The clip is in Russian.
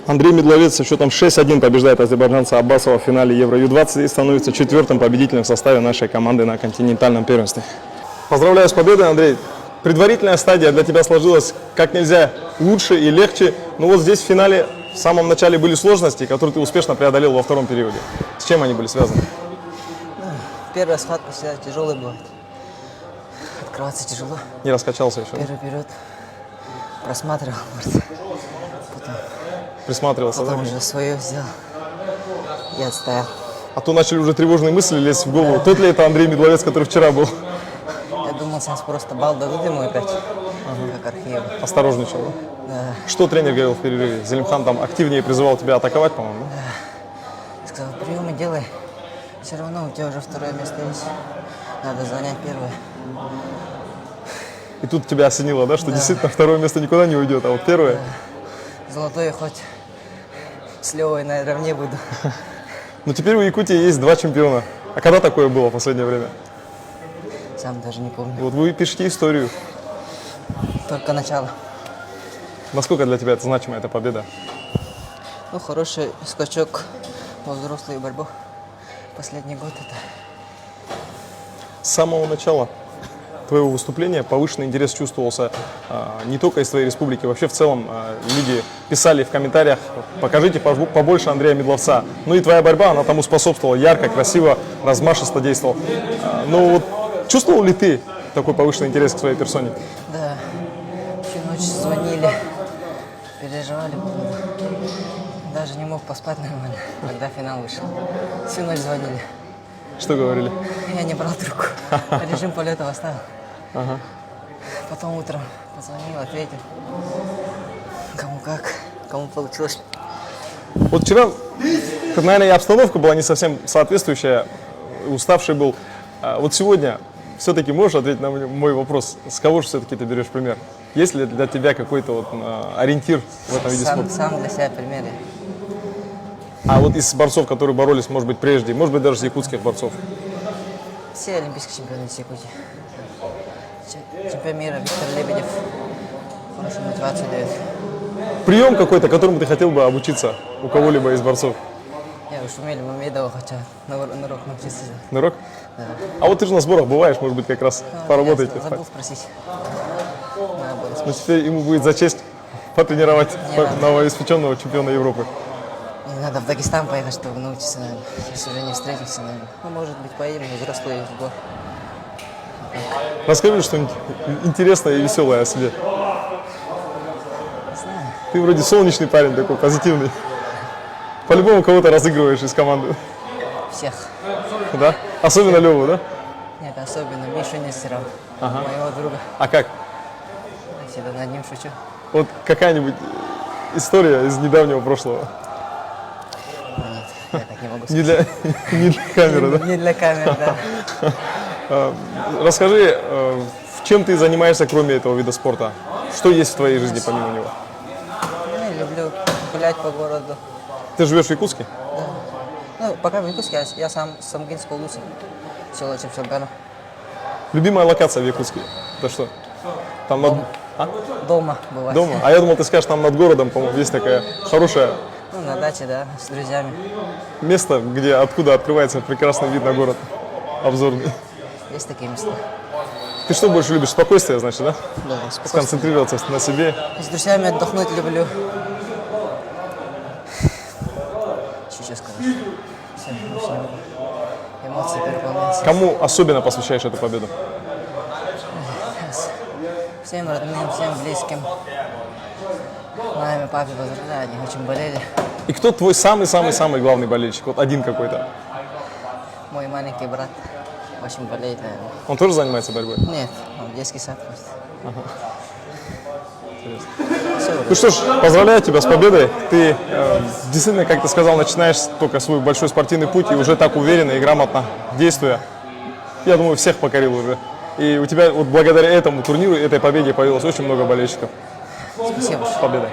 Андрей Медловец со счетом 6-1 побеждает азербайджанца Аббасова в финале Евро Ю-20 и становится четвертым победителем в составе нашей команды на континентальном первенстве. Поздравляю с победой, Андрей. Предварительная стадия для тебя сложилась как нельзя лучше и легче. Но вот здесь в финале в самом начале были сложности, которые ты успешно преодолел во втором периоде. С чем они были связаны? Первая схватка всегда тяжелая бывает. Открываться тяжело. Не раскачался еще? Первый период просматривал, Присматривался, потом да? уже свое сделал и отстоял. А то начали уже тревожные мысли лезть в голову. Тот ли это Андрей Медловец, который вчера был? Я думал, сейчас просто балл дадут ему опять, как Архиеву. Осторожничал, да? Да. Что тренер говорил в перерыве? Залимхан там активнее призывал тебя атаковать, по-моему, да? Сказал, приемы делай. Все равно у тебя уже второе место есть. Надо занять первое. И тут тебя осенило, да, что Да. действительно второе место никуда не уйдет, а вот первое. Золотое хоть с Левой наравне буду. Но теперь у Якутии есть два чемпиона. А когда такое было в последнее время? Сам даже не помню. Вот вы пишете историю. Только начало. Насколько для тебя это значима эта победа? Ну, хороший скачок во взрослую борьбу. Последний год это. С самого начала твоего выступления повышенный интерес чувствовался не только из твоей республики, вообще в целом люди писали в комментариях: покажите побольше Андрея Медловца. Ну и твоя борьба, она тому способствовала, ярко, красиво, размашисто действовал. Но вот чувствовал ли ты такой повышенный интерес к своей персоне? Да. Всю ночь звонили, переживали. Даже не мог поспать нормально, когда финал вышел. Всю ночь звонили. Что говорили? Я не брал трубку. Режим полета оставил. Ага. Потом утром позвонил, ответил. Кому как, кому получилось. Вот вчера, наверное, и обстановка была не совсем соответствующая, уставший был. Вот сегодня все-таки можешь ответить на мой вопрос, с кого же все-таки ты берешь пример? Есть ли для тебя какой-то вот ориентир в этом виде спорта? Сам для себя пример. А вот из борцов, которые боролись, может быть, прежде, может быть, даже из якутских борцов? Все олимпийские чемпионы из Якутии. Чемпион мира Виктор Лебедев. Хорошую мотивацию дает. Прием какой-то, которому ты хотел бы обучиться у кого-либо из борцов? Я уж умели Мамедова, хотя на урок научиться. Нырок? Да. А вот ты же на сборах бываешь, может быть, как раз поработаете. Я забыл спросить. Надо было Но спросить. теперь ему будет за честь потренировать Не надо. новоиспеченного чемпиона Европы. Мне надо в Дагестан поехать, чтобы научиться, наверное. Сейчас уже не встретимся, наверное. Ну, может быть, поедем в взрослые в год. Расскажи что-нибудь интересное и веселое о себе. Не знаю. Ты вроде солнечный парень такой, позитивный. По-любому кого-то разыгрываешь из команды. Всех. Да? Особенно Леву, да? Нет, особенно Мишу Нестерова, Ага. моего друга. А как? Я всегда над ним шучу. Вот какая-нибудь история из недавнего прошлого. Нет, я так не могу Не сказать. не для камеры, да? Не для камер, да. Расскажи, чем ты занимаешься, кроме этого вида спорта? Что есть в твоей жизни помимо него? Я люблю гулять по городу. Ты живешь в Якутске? Ну, пока в Якутске, я сам с Самгинской улицы, село Чепчелгана. Любимая локация в Якутске? Это что? Там над... А? Дома бывает. Дома? А я думал, ты скажешь, там над городом, по-моему, есть такая хорошая Ну, на даче, да, с друзьями. место, откуда открывается прекрасный вид на город, обзорный. Есть такие места. Ты что больше любишь? Спокойствие, значит, да? Да, спокойно. Сконцентрироваться на себе. С друзьями отдохнуть люблю. Сейчас скажу. Все, больше не могу. Эмоции переполняются. Кому особенно посвящаешь эту победу? Всем родным, всем близким. Маме, папе поздравляю, они очень болели. И кто твой самый-самый-самый главный болельщик? Вот один какой-то. Мой маленький брат очень болеет, наверное. Он тоже занимается борьбой? Нет, он в детский сад ходит. Ну что ж, поздравляю тебя с победой. Ты действительно, как ты сказал, начинаешь только свой большой спортивный путь и уже так уверенно и грамотно действуя. Я думаю, всех покорил уже. И у тебя вот благодаря этому турниру, этой победе появилось очень много болельщиков. Спасибо. С победой.